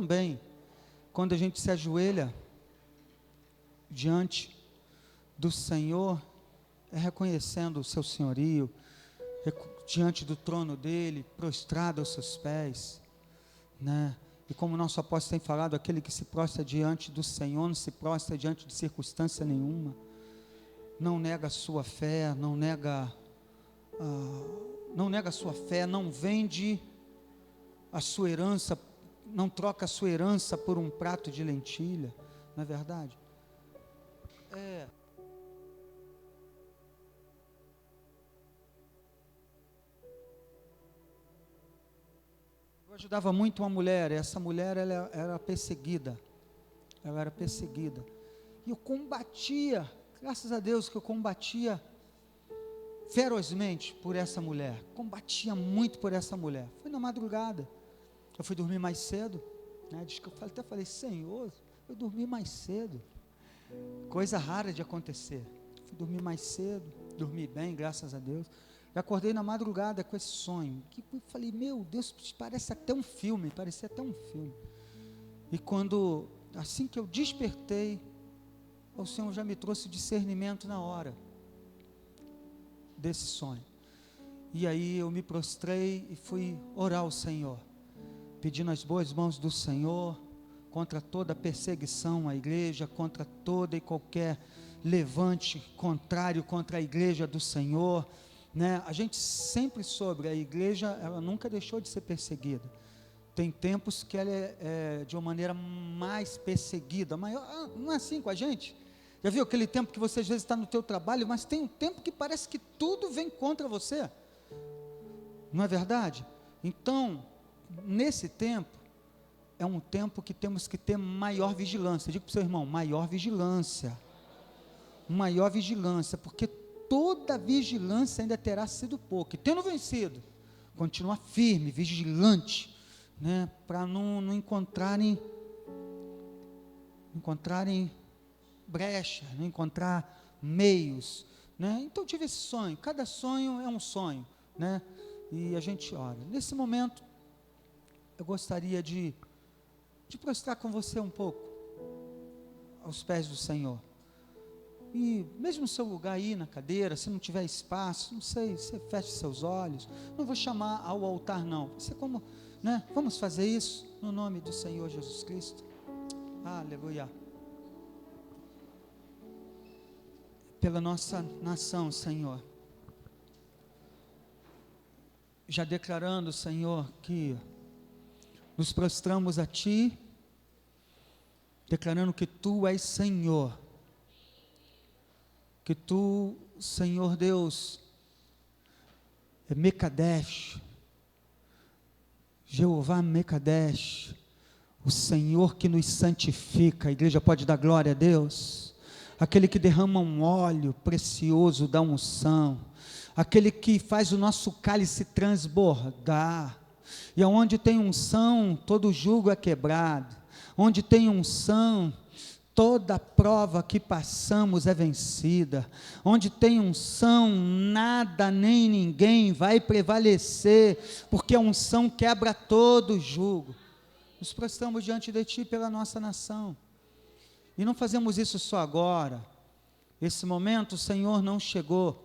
também, quando a gente se ajoelha diante do Senhor, é reconhecendo o seu senhorio, diante do trono dele, prostrado aos seus pés, né? E como o nosso apóstolo tem falado, aquele que se prostra diante do Senhor, não se prostra diante de circunstância nenhuma, não nega a sua fé, não nega a sua fé, não vende a sua herança, não troca a sua herança por um prato de lentilha, não é verdade? Eu ajudava muito uma mulher, essa mulher ela era perseguida, e eu combatia, graças a Deus que eu combatia ferozmente por essa mulher, combatia muito por essa mulher. Foi na madrugada, eu fui dormir mais cedo, né? Diz que eu até falei, Senhor, eu dormi mais cedo, coisa rara de acontecer. Fui dormir mais cedo, dormi bem, graças a Deus. E acordei na madrugada com esse sonho, que eu falei, meu Deus, parecia até um filme. E assim que eu despertei, o Senhor já me trouxe discernimento na hora desse sonho. E aí eu me prostrei e fui orar ao Senhor, pedindo as boas mãos do Senhor, contra toda perseguição à igreja, contra toda e qualquer levante contrário contra a igreja do Senhor, né? A gente sempre soube, a igreja, ela nunca deixou de ser perseguida. Tem tempos que ela é de uma maneira mais perseguida, maior, não é assim com a gente? Já viu aquele tempo que você às vezes está no teu trabalho, mas tem um tempo que parece que tudo vem contra você, não é verdade? Então, nesse tempo, é um tempo que temos que ter maior vigilância. Diga para o seu irmão, maior vigilância, porque toda vigilância ainda terá sido pouco, e tendo vencido, continua firme, vigilante, né, para não encontrarem brecha, não encontrar meios, né? Então eu tive esse sonho, cada sonho é um sonho, né? E a gente ora. Nesse momento, eu gostaria de prostrar com você um pouco, aos pés do Senhor. E mesmo no seu lugar aí na cadeira, se não tiver espaço, não sei, você feche seus olhos. Não vou chamar ao altar não. Você como, né? Vamos fazer isso no nome do Senhor Jesus Cristo. Aleluia. Pela nossa nação, Senhor. Já declarando, Senhor, que nos prostramos a Ti, declarando que Tu és Senhor. Que Tu, Senhor Deus, é Mekadesh, Jeová Mekadesh, o Senhor que nos santifica. A igreja pode dar glória a Deus, aquele que derrama um óleo precioso da unção, aquele que faz o nosso cálice transbordar, e aonde tem unção, todo jugo é quebrado, onde tem unção, toda prova que passamos é vencida, onde tem unção, nada nem ninguém vai prevalecer, porque a unção quebra todo jugo. Nos prostramos diante de Ti pela nossa nação, e não fazemos isso só agora. Esse momento o Senhor não chegou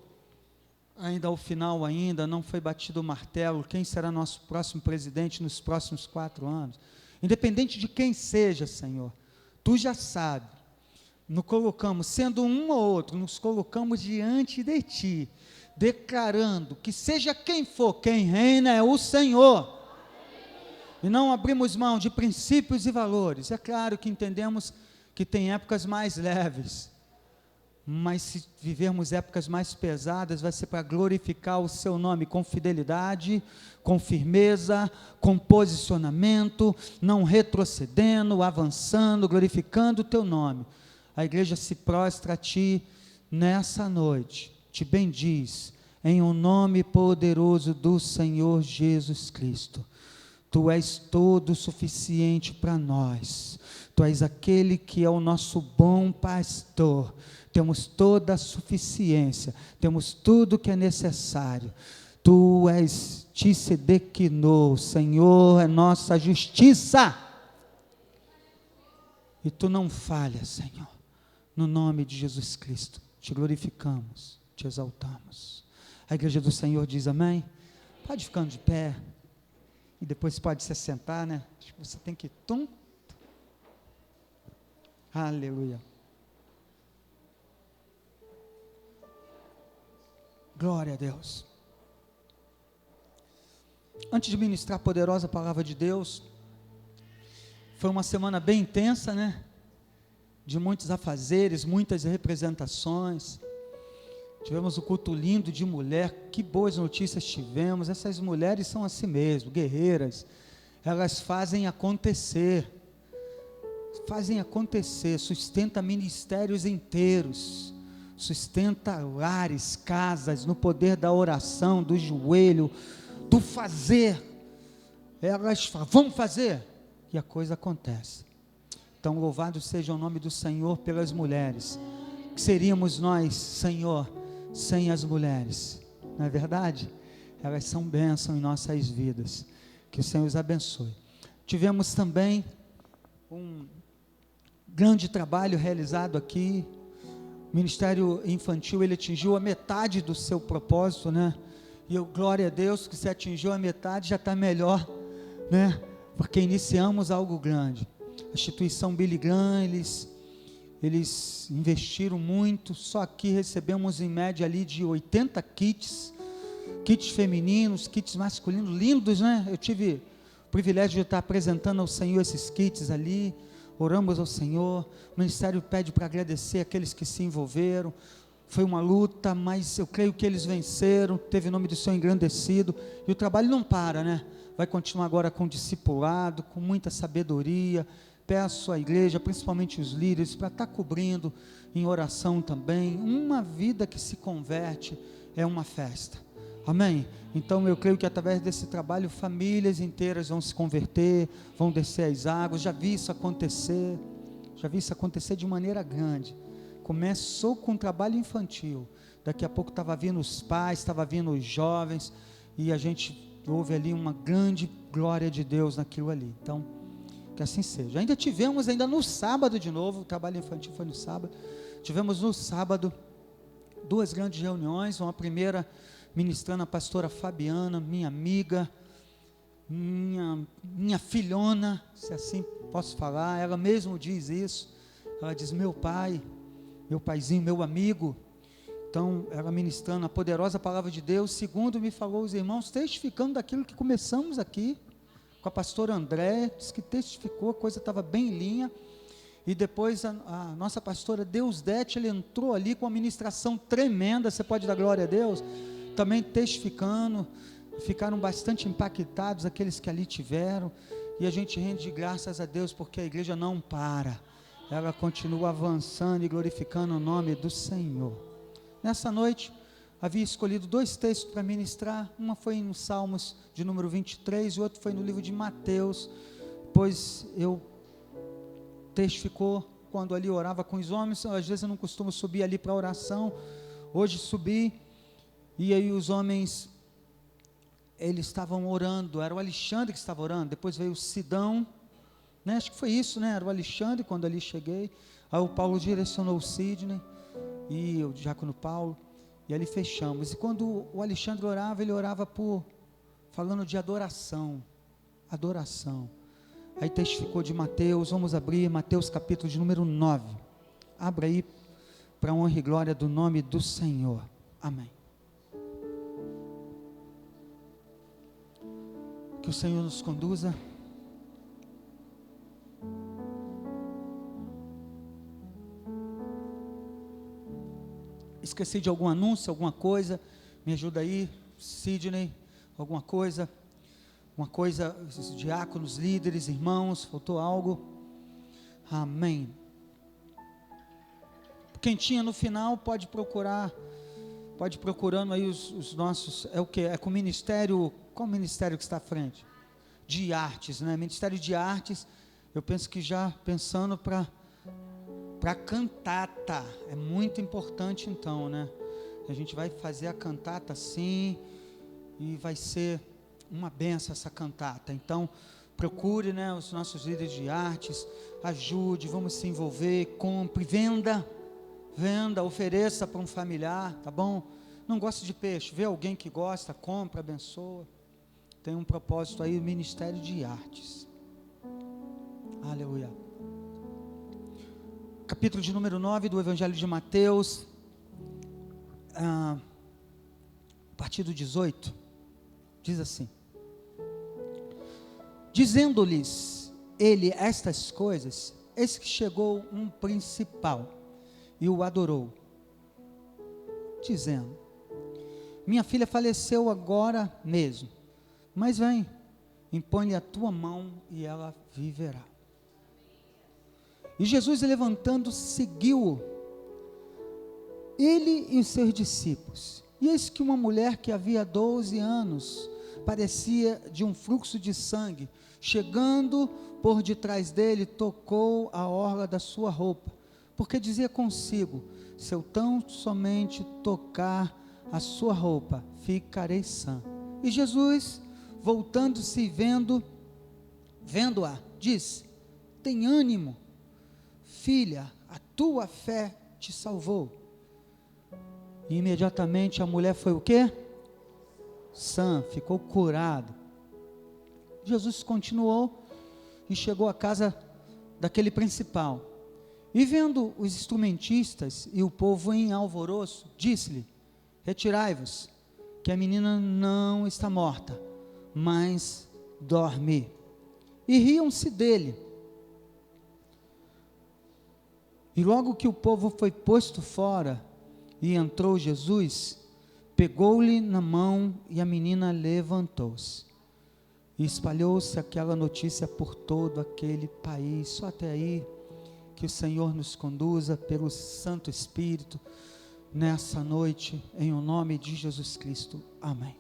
ainda ao final, ainda não foi batido o martelo, quem será nosso próximo presidente nos próximos 4 anos, independente de quem seja, Senhor, Tu já sabes. Nos colocamos, sendo um ou outro, nos colocamos diante de Ti, declarando que seja quem for, quem reina é o Senhor, e não abrimos mão de princípios e valores. É claro que entendemos que tem épocas mais leves, mas se vivermos épocas mais pesadas, vai ser para glorificar o Seu nome, com fidelidade, com firmeza, com posicionamento, não retrocedendo, avançando, glorificando o Teu nome. A igreja se prostra a Ti nessa noite, te bendiz, em o nome poderoso do Senhor Jesus Cristo. Tu és todo suficiente para nós, Tu és aquele que é o nosso bom pastor, temos toda a suficiência, temos tudo que é necessário. Tu és Tsidekino, Senhor é nossa justiça. E Tu não falhas, Senhor. No nome de Jesus Cristo, Te glorificamos, Te exaltamos. A igreja do Senhor diz amém. Pode ficando de pé. E depois pode se assentar, né? Acho que você tem que... Aleluia. Glória a Deus. Antes de ministrar a poderosa palavra de Deus, foi uma semana bem intensa, né? De muitos afazeres, muitas representações. Tivemos um culto lindo de mulher, que boas notícias tivemos. Essas mulheres são assim mesmo, guerreiras. Elas fazem acontecer, sustenta ministérios inteiros, sustenta lares, casas, no poder da oração, do joelho, do fazer. Elas falam, vamos fazer, e a coisa acontece. Então louvado seja o nome do Senhor pelas mulheres. Que seríamos nós, Senhor, sem as mulheres? Não é verdade? Elas são bênção em nossas vidas. Que o Senhor os abençoe. Tivemos também um grande trabalho realizado aqui. O Ministério Infantil, ele atingiu a metade do seu propósito, né? E eu, glória a Deus, que se atingiu a metade já está melhor, né? Porque iniciamos algo grande. A instituição Billy Graham, eles investiram muito. Só aqui recebemos em média ali de 80 kits femininos, kits masculinos, lindos, né? Eu tive o privilégio de estar apresentando ao Senhor esses kits ali. Oramos ao Senhor. O ministério pede para agradecer aqueles que se envolveram. Foi uma luta, mas eu creio que eles venceram. Teve o nome do Senhor engrandecido. E o trabalho não para, né? Vai continuar agora com discipulado, com muita sabedoria. Peço à igreja, principalmente os líderes, para estar cobrindo em oração também. Uma vida que se converte é uma festa. Amém? Então eu creio que através desse trabalho famílias inteiras vão se converter, vão descer as águas. Já vi isso acontecer de maneira grande. Começou com um trabalho infantil, daqui a pouco estava vindo os pais, estava vindo os jovens, e a gente houve ali uma grande glória de Deus naquilo ali. Então, que assim seja. Ainda tivemos, no sábado de novo, o trabalho infantil foi no sábado. Tivemos no sábado 2 grandes reuniões. Uma primeira ministrando a pastora Fabiana, minha amiga, minha filhona, se assim posso falar. Ela mesmo diz isso. Ela diz, meu pai, meu paizinho, meu amigo. Então, ela ministrando a poderosa palavra de Deus. Segundo, me falou os irmãos, testificando daquilo que começamos aqui, com a pastora André, disse que testificou, a coisa estava bem em linha. E depois a nossa pastora Deusdete, ele entrou ali com uma ministração tremenda. Você pode dar glória a Deus? Também testificando. Ficaram bastante impactados aqueles que ali tiveram. E a gente rende graças a Deus, porque a igreja não para. Ela continua avançando e glorificando o nome do Senhor. Nessa noite, havia escolhido 2 textos para ministrar. Uma foi no Salmos de número 23, e o outro foi no livro de Mateus. Pois eu testificou quando ali orava com os homens. Às vezes eu não costumo subir ali para oração. Hoje subi, e aí os homens, eles estavam orando. Era o Alexandre que estava orando. Depois veio o Sidão, né? Acho que foi isso, né? Era o Alexandre quando ali cheguei. Aí o Paulo direcionou o Sidney e o diácono Paulo, e ali fechamos. E quando o Alexandre orava, ele orava falando de adoração. Aí testificou de Mateus. Vamos abrir Mateus capítulo de número 9. Abra aí, para a honra e glória do nome do Senhor. Amém. Que o Senhor nos conduza. Esqueci de algum anúncio, alguma coisa? Me ajuda aí, Sidney. Alguma coisa? Os diáconos, líderes, irmãos, faltou algo? Amém. Quem tinha no final pode procurando aí os nossos, é o que? É com o ministério, qual o ministério que está à frente? De artes, né? Ministério de artes. Eu penso que já pensando para cantata, é muito importante então, né? A gente vai fazer a cantata sim, e vai ser uma benção essa cantata. Então, procure, né, os nossos líderes de artes, ajude, vamos se envolver, compre, venda, ofereça para um familiar, tá bom? Não gosta de peixe, vê alguém que gosta, compra, abençoa. Tem um propósito aí, o Ministério de Artes. Aleluia. Capítulo de número 9 do Evangelho de Mateus, a partir do 18, diz assim: dizendo-lhes ele estas coisas, eis que chegou um principal e o adorou, dizendo: minha filha faleceu agora mesmo, mas vem, impõe-lhe a tua mão e ela viverá. E Jesus, levantando, seguiu-o, ele e os seus discípulos. E eis que uma mulher que havia 12 anos, parecia de um fluxo de sangue, chegando por detrás dele, tocou a orla da sua roupa, porque dizia consigo: se eu tão somente tocar a sua roupa, ficarei sã. E Jesus, voltando-se e vendo-a, disse: tem ânimo, filha, a tua fé te salvou. E imediatamente a mulher foi o quê? Sã, ficou curada. Jesus continuou e chegou à casa daquele principal. E vendo os instrumentistas e o povo em alvoroço, disse-lhe: retirai-vos, que a menina não está morta, mas dorme. E riam-se dele. E logo que o povo foi posto fora, e entrou Jesus, pegou-lhe na mão, e a menina levantou-se. E espalhou-se aquela notícia por todo aquele país. Só até aí, que o Senhor nos conduza pelo Santo Espírito, nessa noite, em o nome de Jesus Cristo. Amém.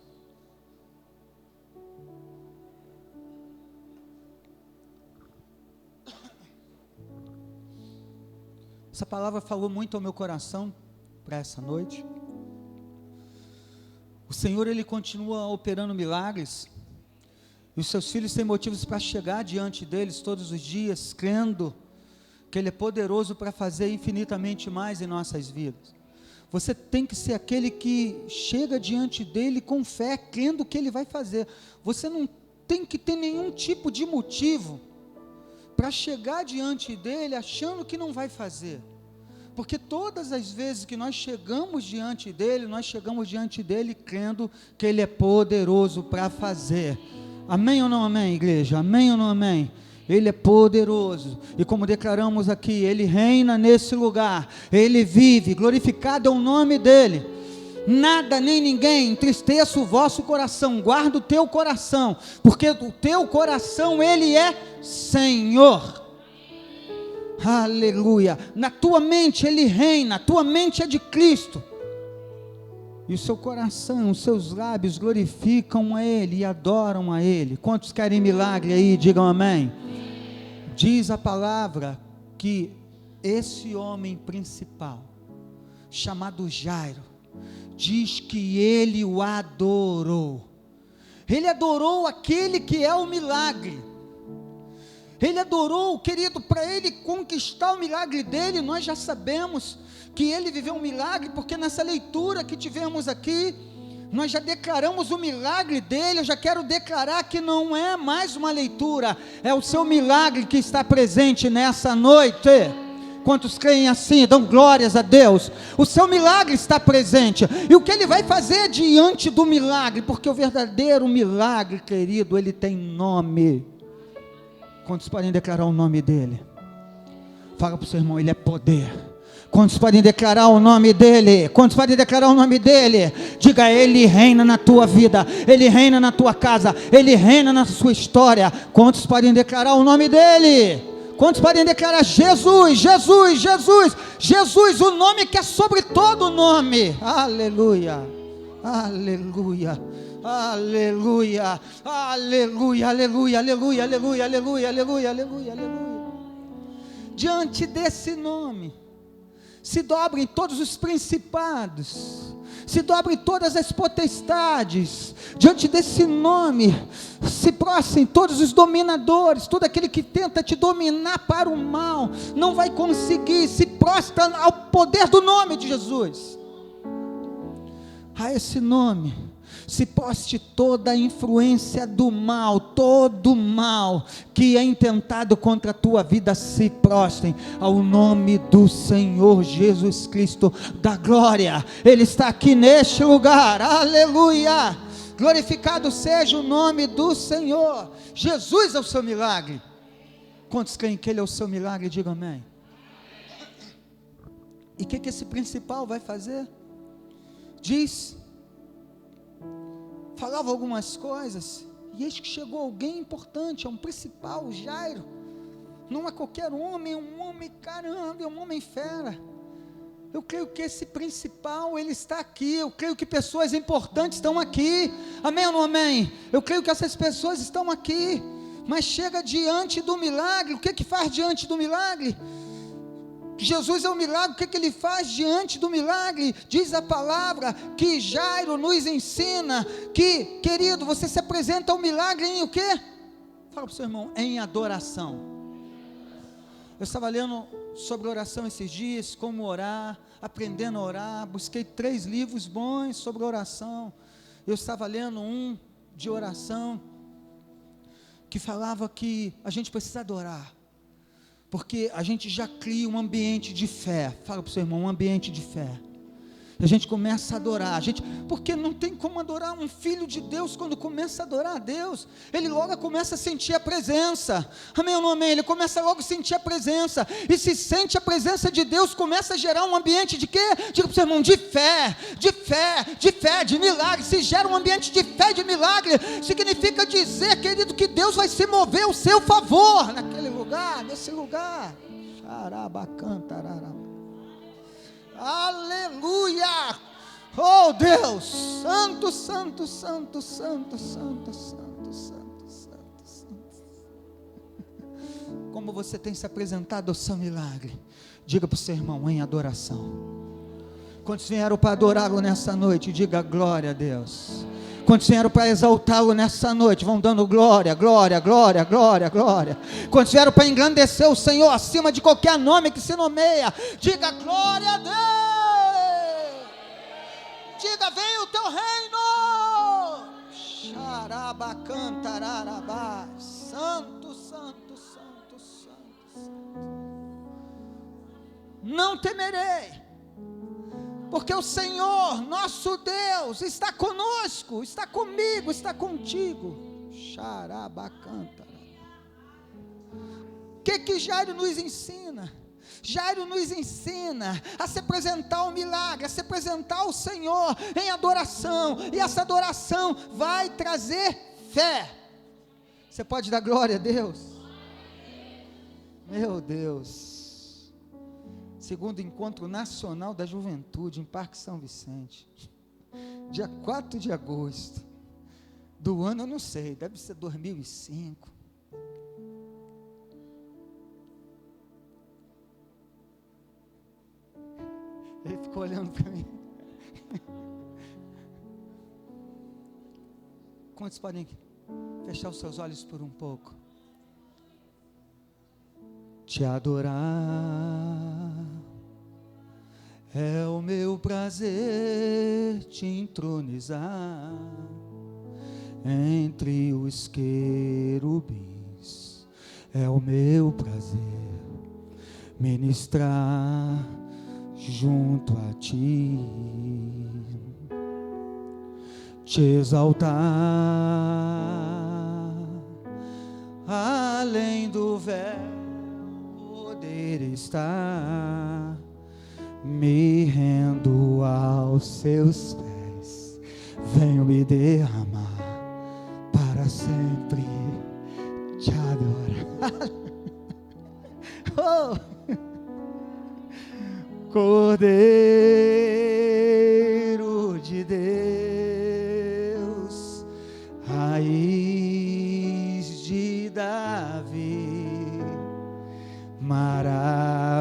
Essa palavra falou muito ao meu coração para essa noite. O Senhor, Ele continua operando milagres, e os seus filhos têm motivos para chegar diante deles todos os dias, crendo que Ele é poderoso para fazer infinitamente mais em nossas vidas. Você tem que ser aquele que chega diante dele com fé, crendo que Ele vai fazer. Você não tem que ter nenhum tipo de motivo para chegar diante dele achando que não vai fazer. Porque todas as vezes que nós chegamos diante dele crendo que Ele é poderoso para fazer. Amém ou não amém, igreja? Amém ou não amém? Ele é poderoso, e como declaramos aqui, Ele reina nesse lugar, Ele vive, glorificado é o nome dEle. Nada nem ninguém entristeça o vosso coração, guarda o teu coração, porque o teu coração, Ele é Senhor. Aleluia. Na tua mente Ele reina, a tua mente é de Cristo, e o seu coração, os seus lábios glorificam a Ele e adoram a Ele. Quantos querem milagre aí? Digam amém. Diz a palavra que esse homem principal, chamado Jairo, diz que ele o adorou. Ele adorou aquele que é o milagre. Ele adorou, querido, para ele conquistar o milagre dele. Nós já sabemos que ele viveu um milagre, porque nessa leitura que tivemos aqui, nós já declaramos o milagre dele. Eu já quero declarar que não é mais uma leitura, é o seu milagre que está presente nessa noite. Quantos creem assim, dão glórias a Deus? O seu milagre está presente, e o que Ele vai fazer diante do milagre, porque o verdadeiro milagre, querido, ele tem nome. Quantos podem declarar o nome dele? Fala para o seu irmão, ele é poder. Quantos podem declarar o nome dele? Quantos podem declarar o nome dele? Diga: Ele reina na tua vida, Ele reina na tua casa, Ele reina na sua história. Quantos podem declarar o nome dele? Quantos podem declarar Jesus, Jesus, Jesus, Jesus, o nome que é sobre todo nome? Aleluia, aleluia, aleluia, aleluia, aleluia, aleluia, aleluia, aleluia, aleluia, aleluia, aleluia. Diante desse nome, se dobrem todos os principados, se dobrem todas as potestades, diante desse nome, se prostrem todos os dominadores, todo aquele que tenta te dominar para o mal, não vai conseguir, se prostra ao poder do nome de Jesus, a esse nome, se poste toda a influência do mal, todo mal que é intentado contra a tua vida, se prostrem ao nome do Senhor Jesus Cristo da glória. Ele está aqui neste lugar, aleluia, glorificado seja o nome do Senhor. Jesus é o seu milagre. Quantos creem que Ele é o seu milagre? Diga amém. E o que esse principal vai fazer? Falava algumas coisas, e eis que chegou alguém importante, é um principal, o Jairo, não é qualquer homem, é um homem, caramba, é um homem fera. Eu creio que esse principal, ele está aqui, eu creio que pessoas importantes estão aqui, amém ou não amém? Eu creio que essas pessoas estão aqui, mas chega diante do milagre. O que faz diante do milagre? Jesus é o milagre. O que ele faz diante do milagre? Diz a palavra que Jairo nos ensina que, querido, você se apresenta ao milagre em o quê? Fala para o seu irmão, em adoração. Eu estava lendo sobre oração esses dias, como orar, aprendendo a orar, busquei 3 livros bons sobre oração. Eu estava lendo um de oração, que falava que a gente precisa adorar, porque a gente já cria um ambiente de fé. Fala para o seu irmão, um ambiente de fé. A gente começa a adorar, porque não tem como adorar um filho de Deus quando começa a adorar a Deus. Ele logo começa a sentir a presença, amém ou não amém? Ele começa logo a sentir a presença, e se sente a presença de Deus, começa a gerar um ambiente de quê? Diga para o seu irmão, de fé, de fé, de fé, de milagre. Se gera um ambiente de fé, de milagre, significa dizer, querido, que Deus vai se mover ao seu favor, naquele lugar, nesse lugar. Xarabacantarará. Aleluia, oh Deus, santo, santo, santo, santo, santo, santo, santo, santo, santo. Como você tem se apresentado ao seu milagre? Diga para o seu irmão, em adoração. Quantos vieram para adorá-lo nessa noite? Diga glória a Deus. Quantos vieram para exaltá-lo nessa noite? Vão dando glória, glória, glória, glória, glória. Quantos vieram para engrandecer o Senhor acima de qualquer nome que se nomeia? Diga glória a Deus. Diga, vem o teu reino. Xarabacantararabá. Santo, santo, santo, santo. Não temerei, porque o Senhor, nosso Deus, está conosco, está comigo, está contigo. Xarabacanta. O que Jairo nos ensina? Jairo nos ensina a se apresentar ao milagre, a se apresentar ao Senhor em adoração, e essa adoração vai trazer fé. Você pode dar glória a Deus? Meu Deus. Segundo Encontro Nacional da Juventude, em Parque São Vicente, dia 4 de agosto, do ano eu não sei, deve ser 2005, ele ficou olhando para mim. Quantos podem fechar os seus olhos por um pouco? Te adorar é o meu prazer, te entronizar entre os querubins. É o meu prazer ministrar junto a ti, te exaltar além do véu. Estar, me rendo aos seus pés, venho me derramar para sempre te adorar. Oh. Cordeiro de Deus, raiz de Davi, maravilhoso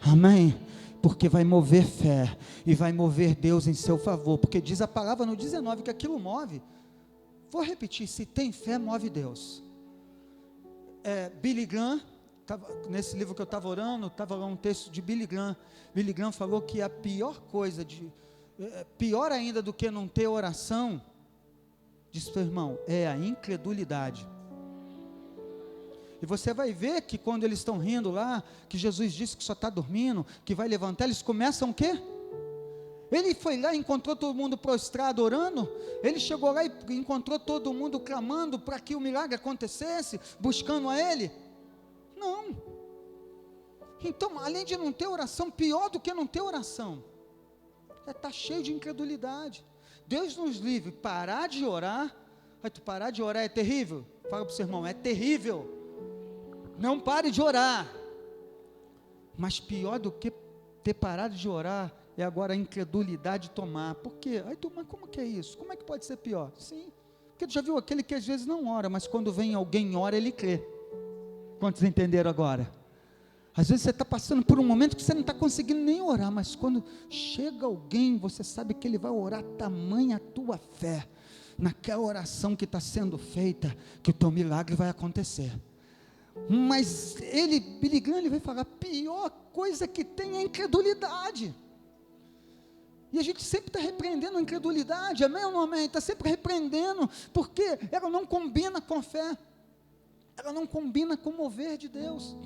Amém? Porque vai mover fé, e vai mover Deus em seu favor, porque diz a palavra no 19, que aquilo move. Vou repetir, se tem fé, move Deus. Billy Graham, nesse livro que eu estava orando, estava lá um texto de Billy Graham. Billy Graham falou que a pior coisa, pior ainda do que não ter oração, disse para o irmão, é a incredulidade. E você vai ver que quando eles estão rindo lá, que Jesus disse que só está dormindo, que vai levantar, eles começam o quê? Ele foi lá e encontrou todo mundo prostrado orando, ele chegou lá e encontrou todo mundo clamando para que o milagre acontecesse, buscando a ele? Não. Então, além de não ter oração, pior do que não ter oração, está cheio de incredulidade. Deus nos livre, parar de orar. Tu parar de orar é terrível? Fala para o seu irmão, é terrível. Não pare de orar. Mas pior do que ter parado de orar é agora a incredulidade tomar. Por quê? Mas como que é isso? Como é que pode ser pior? Sim, porque tu já viu aquele que às vezes não ora, mas quando vem alguém ora, ele crê. Quantos entenderam agora? Às vezes você está passando por um momento que você não está conseguindo nem orar, mas quando chega alguém, você sabe que ele vai orar, tamanha a tua fé, naquela oração que está sendo feita, que o teu milagre vai acontecer. Mas Billy Graham, ele vai falar, a pior coisa que tem é a incredulidade. E a gente sempre está repreendendo a incredulidade, amém ou não amém? Está sempre repreendendo, porque ela não combina com fé, ela não combina com o mover de Deus,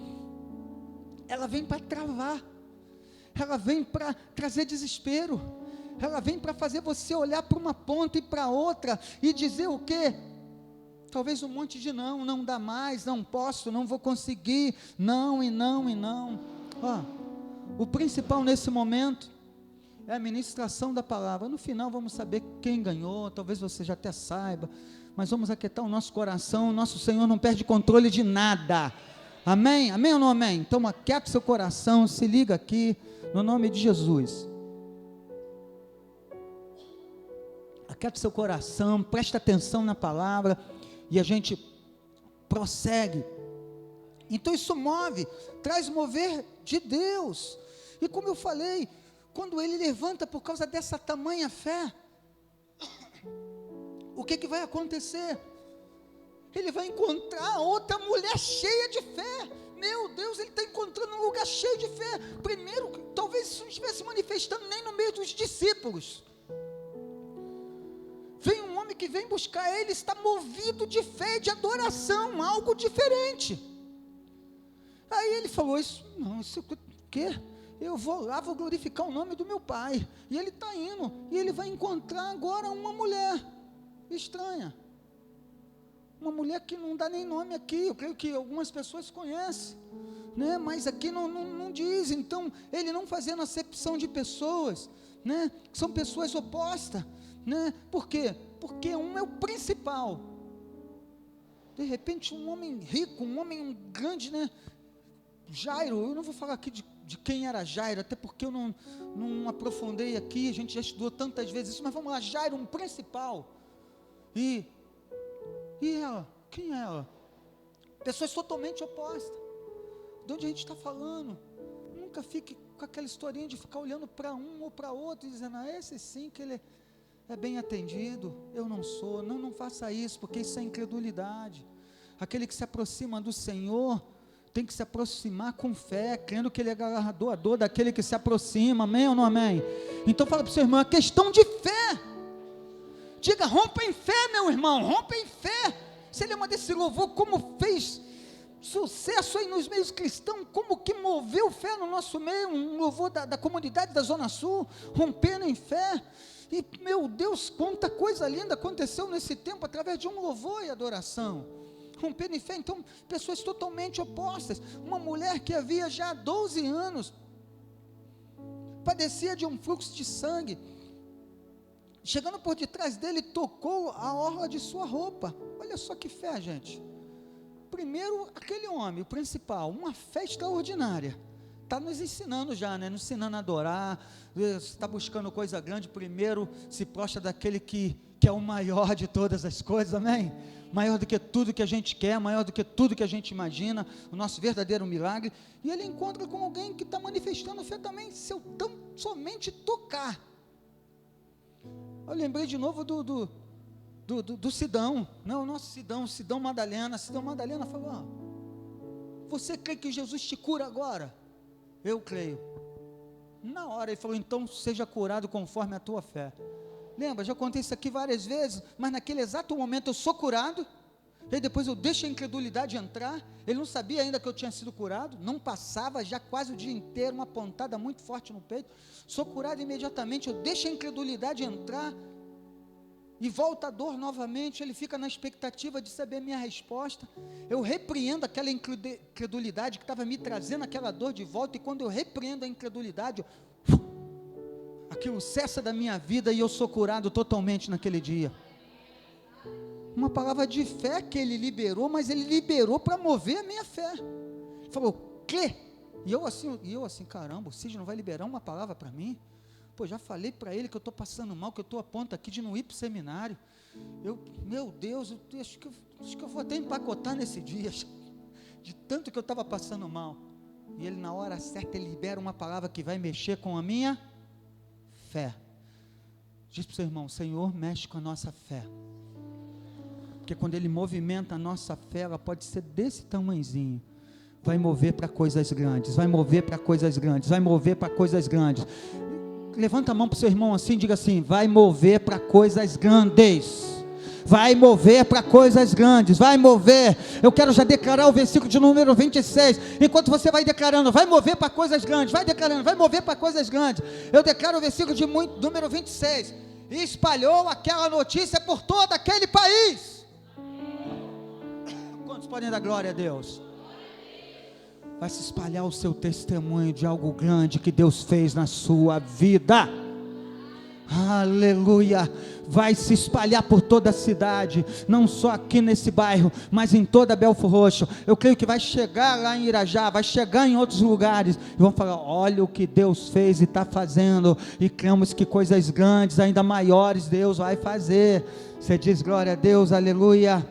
ela vem para travar, ela vem para trazer desespero, ela vem para fazer você olhar para uma ponta e para outra, e dizer o quê? Talvez um monte de não dá mais, não posso, não vou conseguir, não e não e não. O principal nesse momento é a ministração da palavra. No final vamos saber quem ganhou, talvez você já até saiba, mas vamos aquietar o nosso coração. Nosso Senhor não perde controle de nada, amém? Amém ou não amém? Então aquieta o seu coração, se liga aqui, no nome de Jesus. Aquieta o seu coração, presta atenção na palavra, e a gente prossegue. Então isso move, traz mover de Deus, e como eu falei, quando ele levanta por causa dessa tamanha fé, o que vai acontecer? Ele vai encontrar outra mulher cheia de fé. Meu Deus, ele está encontrando um lugar cheio de fé. Primeiro, talvez isso não estivesse manifestando nem no meio dos discípulos. Vem um homem que vem buscar ele, está movido de fé, de adoração, algo diferente. Aí ele falou, isso o quê? Eu vou lá, vou glorificar o nome do meu pai. E ele está indo, e ele vai encontrar agora uma mulher estranha, uma mulher que não dá nem nome aqui. Eu creio que algumas pessoas conhecem, né? Mas aqui não diz. Então ele não fazendo acepção de pessoas, né? São pessoas opostas, né? Por quê? Porque um é o principal. De repente um homem rico, um homem grande, né? Jairo, eu não vou falar aqui de quem era Jairo, até porque eu não aprofundei aqui, a gente já estudou tantas vezes isso, mas vamos lá, Jairo, um principal, e ela, quem é ela? Pessoas totalmente opostas. De onde a gente está falando? Nunca fique com aquela historinha de ficar olhando para um ou para outro, e dizendo, esse sim que ele é bem atendido, eu não sou. Não faça isso, porque isso é incredulidade. Aquele que se aproxima do Senhor tem que se aproximar com fé, crendo que ele é galardoador daquele que se aproxima, amém ou não amém? Então fala para o seu irmão, é questão de fé. Diga, rompa em fé, meu irmão, rompa em fé. Você lembra desse louvor, como fez sucesso aí nos meios cristãos, como que moveu fé no nosso meio, um louvor da comunidade da Zona Sul, rompendo em fé. E meu Deus, quanta coisa linda aconteceu nesse tempo, através de um louvor e adoração, rompendo em fé. Então, pessoas totalmente opostas. Uma mulher que havia já 12 anos, padecia de um fluxo de sangue, chegando por detrás dele, tocou a orla de sua roupa. Olha só que fé, gente. Primeiro, aquele homem, o principal, uma fé extraordinária, está nos ensinando já, né? Nos ensinando a adorar. Está buscando coisa grande, primeiro se prostra daquele que que é o maior de todas as coisas, amém? Maior do que tudo que a gente quer, maior do que tudo que a gente imagina, o nosso verdadeiro milagre. E ele encontra com alguém que está manifestando fé também, se eu tão somente tocar. Eu lembrei de novo do Sidão, não, o nosso Sidão Madalena. Sidão Madalena falou: você crê que Jesus te cura agora? Eu creio. Na hora ele falou: então seja curado conforme a tua fé. Lembra, já contei isso aqui várias vezes, mas naquele exato momento eu sou curado, e depois eu deixo a incredulidade entrar. Ele não sabia ainda que eu tinha sido curado, não passava já quase o dia inteiro, uma pontada muito forte no peito. Sou curado imediatamente, eu deixo a incredulidade entrar, e volta a dor novamente. Ele fica na expectativa de saber a minha resposta. Eu repreendo aquela incredulidade que estava me trazendo aquela dor de volta, e quando eu repreendo a incredulidade, aquilo cessa da minha vida e eu sou curado totalmente naquele dia. Uma palavra de fé que ele liberou, mas ele liberou para mover a minha fé. Ele falou: crê. E eu assim, caramba, o Cid não vai liberar uma palavra para mim? Pô, já falei para ele que eu estou passando mal, que eu estou a ponto aqui de não ir para o seminário. Meu Deus, acho que eu vou até empacotar nesse dia, de tanto que eu estava passando mal. E ele, na hora certa, ele libera uma palavra que vai mexer com a minha fé. Diz para o seu irmão: Senhor, mexe com a nossa fé. Porque quando ele movimenta a nossa fé, ela pode ser desse tamanhozinho. Vai mover para coisas grandes, vai mover para coisas grandes, vai mover para coisas grandes. Levanta a mão para o seu irmão assim, diga assim: vai mover para coisas grandes. Vai mover para coisas grandes, vai mover. Eu quero já declarar o versículo de número 26, enquanto você vai declarando: vai mover para coisas grandes, vai declarando: vai mover para coisas grandes. Eu declaro o versículo de número 26, e espalhou aquela notícia por todo aquele país. Quantos podem dar glória a Deus? Vai se espalhar o seu testemunho de algo grande que Deus fez na sua vida. Aleluia. Vai se espalhar por toda a cidade, não só aqui nesse bairro, mas em toda Belfor Roxo. Eu creio que vai chegar lá em Irajá, vai chegar em outros lugares, e vão falar: olha o que Deus fez e está fazendo, e cremos que coisas grandes, ainda maiores, Deus vai fazer. Você diz glória a Deus, aleluia.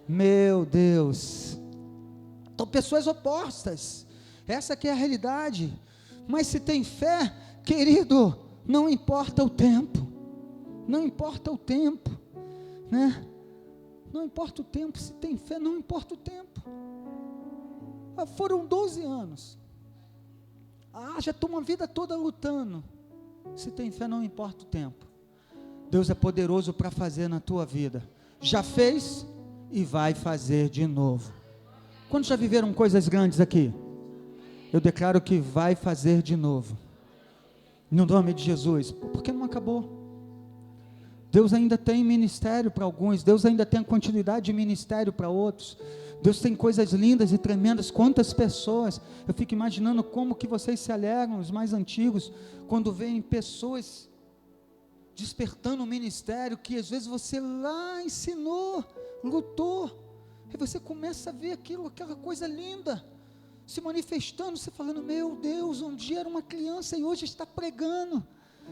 Meu Deus, são pessoas opostas, essa que é a realidade. Mas se tem fé, querido, não importa o tempo, não importa o tempo, né? Não importa o tempo. Se tem fé, não importa o tempo. Foram 12 anos, já estou uma vida toda lutando. Se tem fé, não importa o tempo. Deus é poderoso para fazer na tua vida, já fez e vai fazer de novo. Quantos já viveram coisas grandes aqui? Eu declaro que vai fazer de novo, no nome de Jesus. Porque não acabou. Deus ainda tem ministério para alguns, Deus ainda tem continuidade de ministério para outros. Deus tem coisas lindas e tremendas. Quantas pessoas, eu fico imaginando como que vocês se alegram, os mais antigos, quando veem pessoas despertando um ministério que às vezes você lá ensinou, lutou, e você começa a ver aquela coisa linda se manifestando, você falando: meu Deus, um dia era uma criança e hoje está pregando,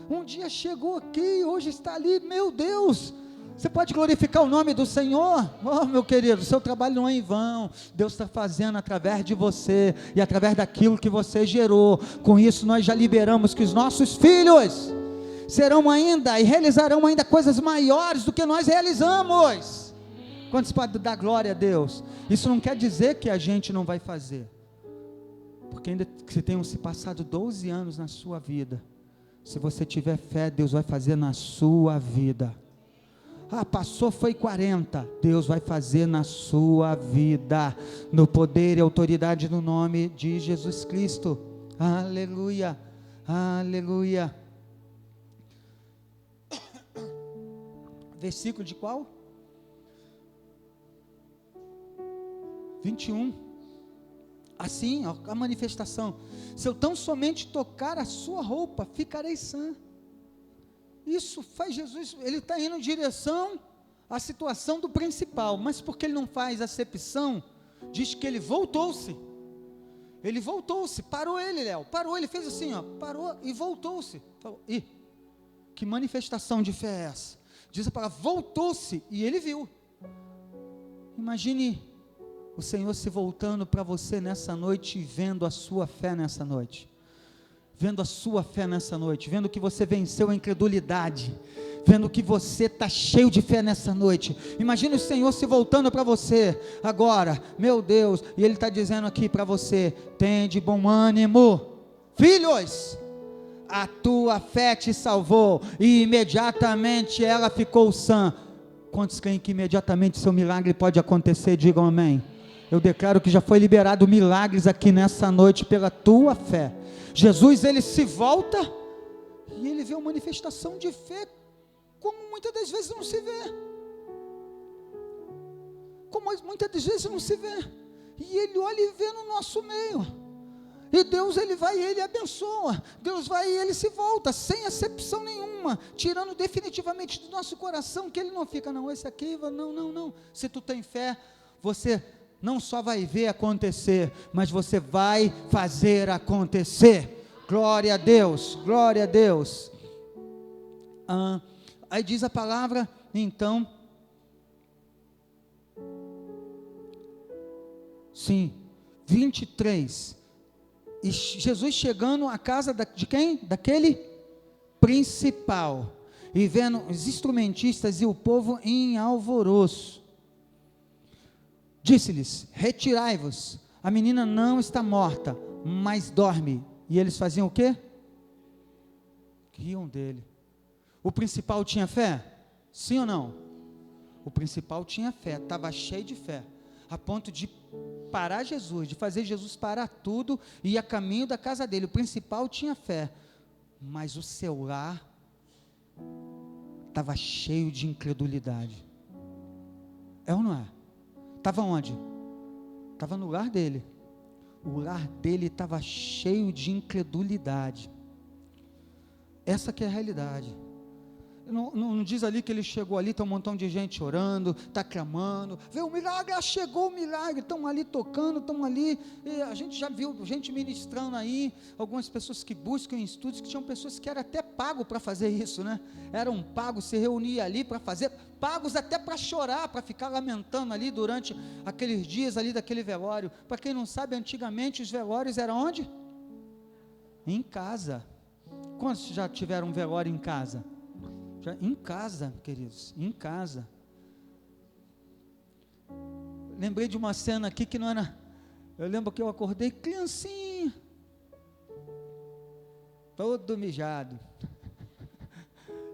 um dia chegou aqui e hoje está ali. Meu Deus, você pode glorificar o nome do Senhor? Oh, meu querido, seu trabalho não é em vão. Deus está fazendo através de você e através daquilo que você gerou. Com isso nós já liberamos que os nossos filhos serão ainda e realizarão ainda coisas maiores do que nós realizamos. Quantos podem dar glória a Deus? Isso não quer dizer que a gente não vai fazer, porque ainda que tenham se passado 12 anos na sua vida, se você tiver fé, Deus vai fazer na sua vida. Passou, foi 40, Deus vai fazer na sua vida, no poder e autoridade no nome de Jesus Cristo. Aleluia, aleluia. Versículo de qual? 21. Assim, a manifestação: se eu tão somente tocar a sua roupa, ficarei sã. Isso faz Jesus, ele está indo em direção à situação do principal, mas porque ele não faz acepção, diz que ele voltou-se, parou ele, Léo, parou, ele fez assim, parou e voltou-se. Falou: que manifestação de fé é essa? Diz a palavra, voltou-se e ele viu. Imagine o Senhor se voltando para você nessa noite e vendo a sua fé nessa noite. Vendo a sua fé nessa noite, vendo que você venceu a incredulidade, vendo que você está cheio de fé nessa noite. Imagine o Senhor se voltando para você agora, meu Deus, e Ele está dizendo aqui para você: tem de bom ânimo, filhos, a tua fé te salvou, e imediatamente ela ficou sã. Quantos creem que imediatamente seu milagre pode acontecer? Digam amém. Eu declaro que já foi liberado milagres aqui nessa noite pela tua fé. Jesus, ele se volta e ele vê uma manifestação de fé como muitas das vezes não se vê. Como muitas das vezes não se vê. E ele olha e vê no nosso meio. E Deus, ele vai e ele abençoa. Deus vai e ele se volta, sem exceção nenhuma, tirando definitivamente do nosso coração, que ele não fica, não, esse aqui, não. Se tu tem fé, você não só vai ver acontecer, mas você vai fazer acontecer. Glória a Deus, glória a Deus. Aí diz a palavra, então, sim, 23, e Jesus chegando à casa de quem? Daquele principal, e vendo os instrumentistas e o povo em alvoroço, disse-lhes: retirai-vos, a menina não está morta, mas dorme. E eles faziam o quê? Riam dele. O principal tinha fé? Sim ou não? O principal tinha fé, estava cheio de fé, a ponto de parar Jesus, de fazer Jesus parar tudo e ir a caminho da casa dele. O principal tinha fé, mas o seu lar estava cheio de incredulidade. É ou não é? Estava onde? Estava no lar dele. O lar dele estava cheio de incredulidade. Essa que é a realidade. Não diz ali que ele chegou ali, está um montão de gente orando, está clamando, vê o milagre, chegou o milagre, estão ali tocando, estão ali, e a gente já viu gente ministrando aí, algumas pessoas que buscam em estudos, que tinham pessoas que eram até pagos para fazer isso, né? Eram pagos, se reuniam ali para fazer, pagos até para chorar, para ficar lamentando ali durante aqueles dias ali daquele velório. Para quem não sabe, antigamente os velórios eram onde? Em casa. Quantos já tiveram um velório em casa? Já, em casa, queridos, em casa. Lembrei de uma cena aqui que não era. Eu lembro que eu acordei criancinha, todo mijado.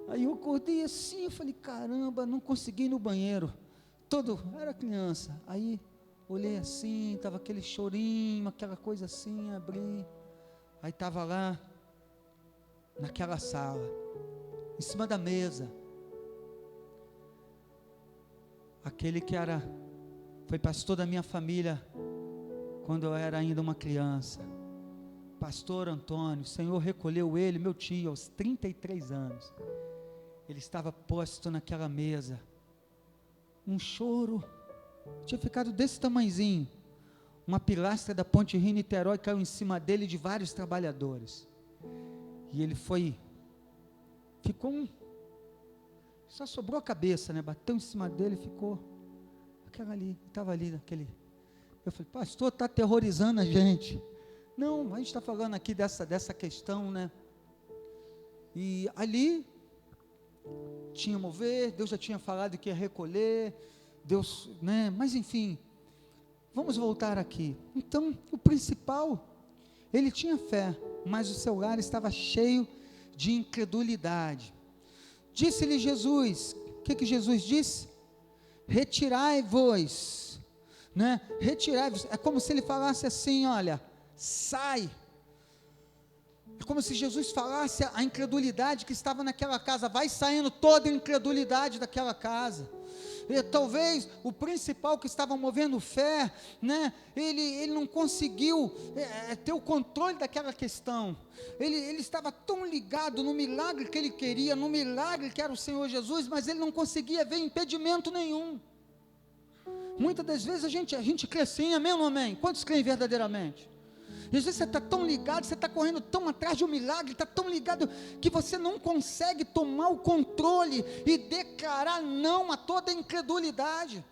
Aí eu acordei assim, eu falei: caramba, não consegui ir no banheiro. Era criança. Aí olhei assim, estava aquele chorinho, aquela coisa assim, abri. Aí estava lá, naquela sala, em cima da mesa, aquele que foi pastor da minha família, quando eu era ainda uma criança, pastor Antônio. O Senhor recolheu ele, meu tio, aos 33 anos, ele estava posto naquela mesa, um choro, tinha ficado desse tamanhozinho, uma pilastra da Ponte Rio-Niterói caiu em cima dele, de vários trabalhadores, e ele ficou só sobrou a cabeça, né? Bateu em cima dele, ficou aquela ali, estava ali naquele. Eu falei: pastor, está aterrorizando a gente. Não, a gente está falando aqui dessa questão, né? E ali tinha mover, Deus já tinha falado que ia recolher, Deus, né? Mas enfim, vamos voltar aqui. Então, o principal, ele tinha fé, mas o seu lar estava cheio de incredulidade. Disse-lhe Jesus, o que Jesus disse? Retirai-vos, né? Retirai-vos, é como se ele falasse assim: olha, sai. É como se Jesus falasse a incredulidade que estava naquela casa: vai saindo toda a incredulidade daquela casa. E talvez o principal que estava movendo fé, né, ele não conseguiu ter o controle daquela questão. Ele estava tão ligado no milagre que ele queria, no milagre que era o Senhor Jesus, mas ele não conseguia ver impedimento nenhum. Muitas das vezes a gente crê sim, amém ou não amém? Quantos creem verdadeiramente? E às vezes você está tão ligado, você está correndo tão atrás de um milagre, está tão ligado que você não consegue tomar o controle e declarar não a toda incredulidade.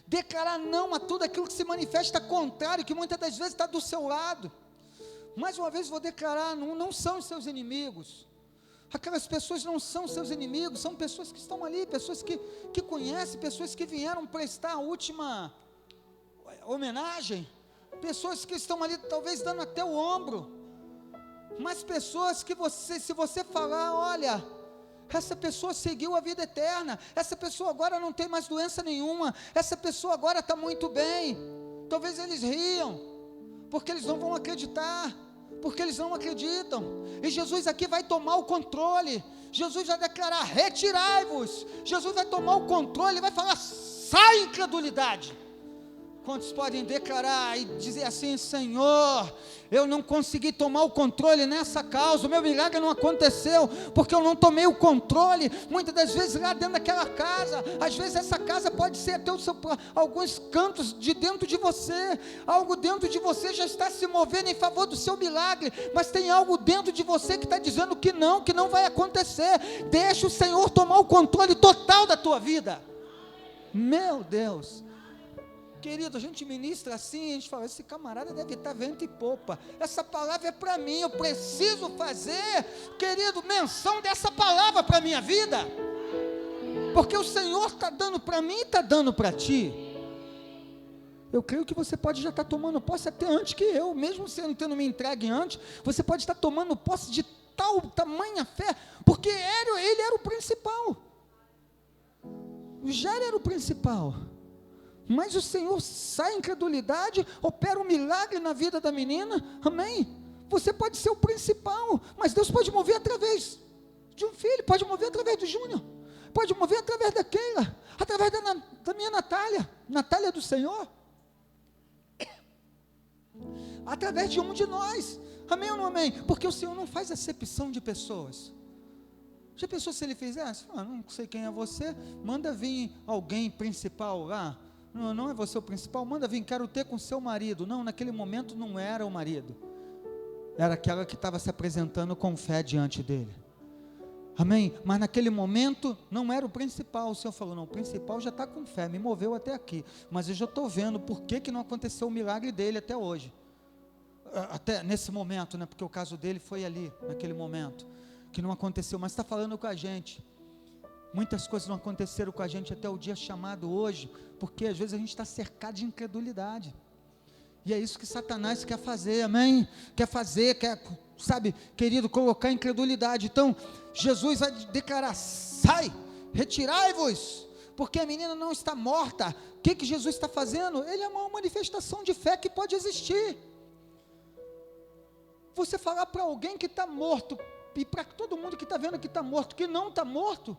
Declarar não a tudo aquilo que se manifesta contrário, que muitas das vezes está do seu lado. Mais uma vez vou declarar, não são os seus inimigos. Aquelas pessoas não são seus inimigos, são pessoas que estão ali, pessoas que conhecem, pessoas que vieram prestar a última homenagem, pessoas que estão ali talvez dando até o ombro, mas pessoas que se você falar, olha, essa pessoa seguiu a vida eterna, essa pessoa agora não tem mais doença nenhuma, essa pessoa agora está muito bem, talvez eles riam, porque eles não vão acreditar, porque eles não acreditam, e Jesus aqui vai tomar o controle, Jesus vai declarar, retirai-vos, Jesus vai tomar o controle, vai falar, sai incredulidade. Quantos podem declarar e dizer assim, Senhor, eu não consegui tomar o controle nessa causa, o meu milagre não aconteceu, porque eu não tomei o controle, muitas das vezes lá dentro daquela casa, às vezes essa casa pode ser até alguns cantos de dentro de você, algo dentro de você já está se movendo em favor do seu milagre, mas tem algo dentro de você que está dizendo que não vai acontecer, deixa o Senhor tomar o controle total da tua vida. Meu Deus, querido, a gente ministra assim, a gente fala, esse camarada deve estar vento e popa, essa palavra é para mim, eu preciso fazer, querido, menção dessa palavra para a minha vida, porque o Senhor está dando para mim e está dando para ti. Eu creio que você pode já estar tomando posse até antes que eu, mesmo você não tendo me entregue antes, você pode estar tomando posse de tamanha fé, porque ele era o principal, o Jairo era o principal, mas o Senhor sai a incredulidade, opera um milagre na vida da menina, amém? Você pode ser o principal, mas Deus pode mover através de um filho, pode mover através do Júnior, pode mover através da Keila, através da minha Natália do Senhor, através de um de nós, amém ou não amém? Porque o Senhor não faz acepção de pessoas. Já pensou se Ele fizesse? Não sei quem é você, manda vir alguém principal lá, não é você o principal, manda vir, quero ter com seu marido. Não, naquele momento não era o marido, era aquela que estava se apresentando com fé diante dele, amém? Mas naquele momento não era o principal. O Senhor falou, não, o principal já está com fé, me moveu até aqui, mas eu já estou vendo por que não aconteceu o milagre dele até hoje, até nesse momento, né? Porque o caso dele foi ali, naquele momento, que não aconteceu, mas está falando com a gente. Muitas coisas não aconteceram com a gente até o dia chamado hoje, porque às vezes a gente está cercado de incredulidade, e é isso que Satanás quer fazer, amém? Quer, sabe, querido, colocar incredulidade. Então, Jesus vai declarar, sai, retirai-vos, porque a menina não está morta. O que Jesus está fazendo? Ele é uma manifestação de fé que pode existir. Você falar para alguém que está morto, e para todo mundo que está vendo que está morto, que não está morto,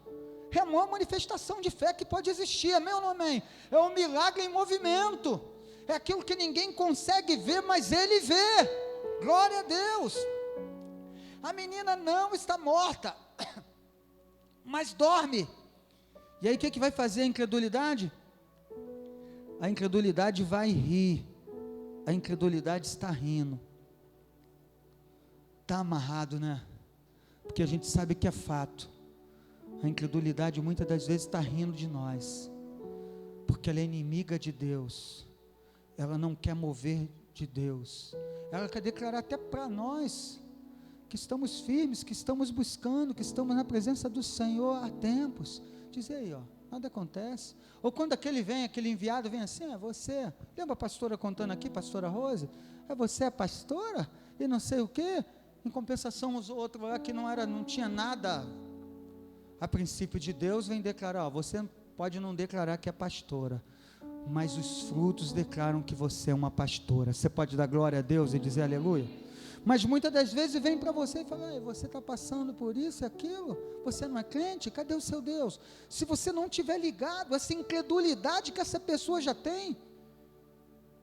é uma manifestação de fé que pode existir, amém ou não amém? É um milagre em movimento, é aquilo que ninguém consegue ver, mas Ele vê, glória a Deus. A menina não está morta, mas dorme, e aí o que vai fazer a incredulidade? A incredulidade vai rir, a incredulidade está rindo, está amarrado, né? Porque a gente sabe que é fato. A incredulidade muitas das vezes está rindo de nós, porque ela é inimiga de Deus, ela não quer mover de Deus, ela quer declarar até para nós, que estamos firmes, que estamos buscando, que estamos na presença do Senhor há tempos, dizer aí, nada acontece, ou quando aquele enviado vem assim, você, lembra a pastora contando aqui, pastora Rose, você é pastora, e não sei o que, em compensação os outros lá que não tinha nada, a princípio de Deus, vem declarar, você pode não declarar que é pastora, mas os frutos declaram que você é uma pastora. Você pode dar glória a Deus e dizer aleluia? Mas muitas das vezes vem para você e fala, você está passando por isso e aquilo, você não é crente, cadê o seu Deus? Se você não estiver ligado, essa incredulidade que essa pessoa já tem,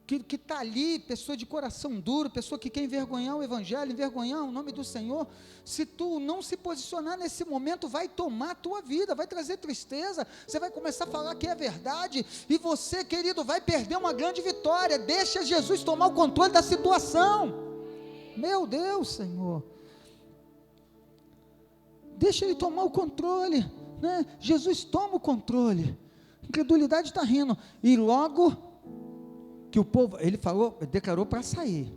que está ali, pessoa de coração duro, pessoa que quer envergonhar o Evangelho, envergonhar o nome do Senhor, se tu não se posicionar nesse momento, vai tomar a tua vida, vai trazer tristeza, você vai começar a falar que é verdade, e você, querido, vai perder uma grande vitória. Deixa Jesus tomar o controle da situação. Meu Deus, Senhor, deixa Ele tomar o controle, né? Jesus toma o controle. A incredulidade está rindo, e logo que o povo, ele falou, declarou para sair,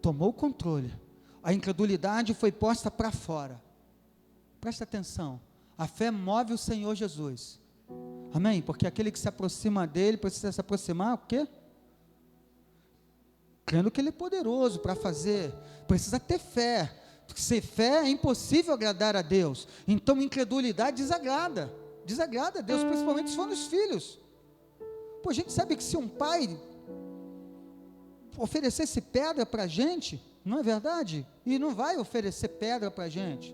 tomou o controle, a incredulidade foi posta para fora. Presta atenção, a fé move o Senhor Jesus, amém? Porque aquele que se aproxima dele, precisa se aproximar, o quê? Crendo que ele é poderoso para fazer, precisa ter fé, porque sem fé é impossível agradar a Deus. Então incredulidade desagrada a Deus, principalmente se for nos filhos. Pô, a gente sabe que se um pai oferecesse pedra para a gente, não é verdade? E não vai oferecer pedra para a gente.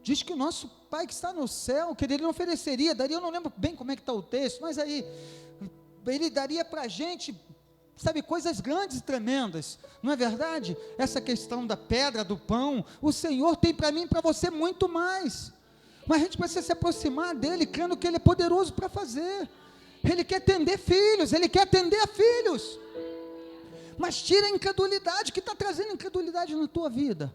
Diz que o nosso Pai que está no céu, que ele não ofereceria, daria, eu não lembro bem como é que está o texto, mas aí, ele daria para a gente, sabe, coisas grandes e tremendas, não é verdade? Essa questão da pedra, do pão, o Senhor tem para mim e para você muito mais, mas a gente precisa se aproximar dele, crendo que ele é poderoso para fazer. Ele quer atender filhos, ele quer atender a filhos, mas tira a incredulidade, que está trazendo incredulidade na tua vida.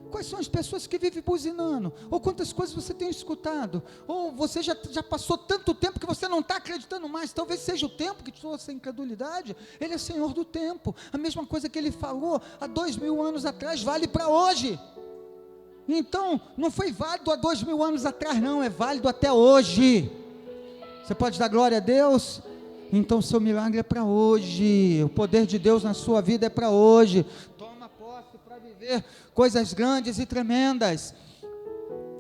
Quais são as pessoas que vivem buzinando? Ou quantas coisas você tem escutado? Ou você já passou tanto tempo que você não está acreditando mais? Talvez seja o tempo que te trouxe a incredulidade. Ele é Senhor do tempo. A mesma coisa que Ele falou há 2000 anos atrás, vale para hoje. Então, não foi válido há 2000 anos atrás, não, é válido até hoje. Você pode dar glória a Deus? Então o seu milagre é para hoje, o poder de Deus na sua vida é para hoje. Toma posse para viver coisas grandes e tremendas.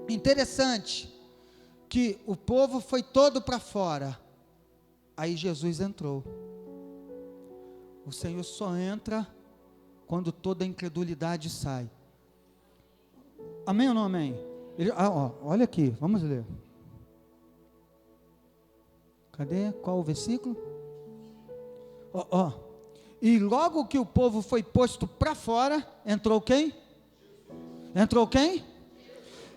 Interessante que o povo foi todo para fora, aí Jesus entrou. O Senhor só entra quando toda a incredulidade sai. Amém ou não amém? Olha aqui, vamos ler. Cadê? Qual o versículo? E logo que o povo foi posto para fora, entrou quem? Entrou quem?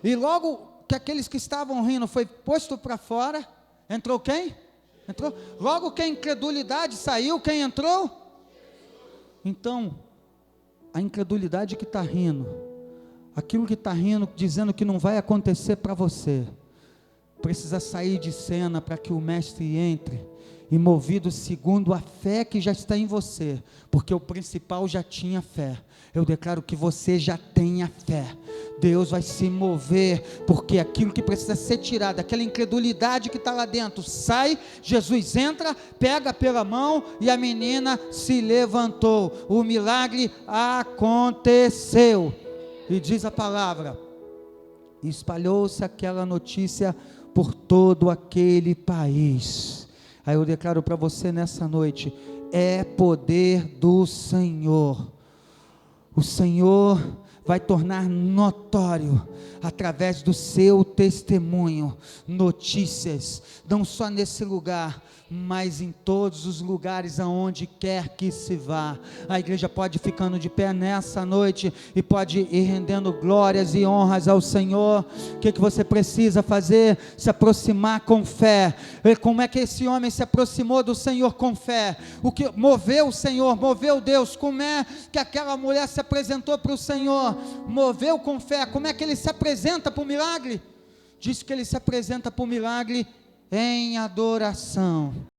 E logo que aqueles que estavam rindo foi posto para fora, entrou quem? Entrou. Logo que a incredulidade saiu, quem entrou? Então, a incredulidade que está rindo, aquilo que está rindo, dizendo que não vai acontecer para você, precisa sair de cena para que o mestre entre, e movido segundo a fé que já está em você, porque o principal já tinha fé. Eu declaro que você já tenha fé. Deus vai se mover, porque aquilo que precisa ser tirado, aquela incredulidade que está lá dentro, sai, Jesus entra, pega pela mão, e a menina se levantou, o milagre aconteceu, e diz a palavra, espalhou-se aquela notícia por todo aquele país. Aí eu declaro para você nessa noite, é poder do Senhor. O Senhor vai tornar notório, através do seu testemunho, notícias, não só nesse lugar, mas em todos os lugares aonde quer que se vá. A igreja pode ir ficando de pé nessa noite, e pode ir rendendo glórias e honras ao Senhor. O que você precisa fazer? Se aproximar com fé. E como é que esse homem se aproximou do Senhor com fé? O que moveu o Senhor, moveu Deus? Como é que aquela mulher se apresentou para o Senhor? Moveu com fé. Como é que ele se apresenta para o milagre? Diz que ele se apresenta para o milagre em adoração.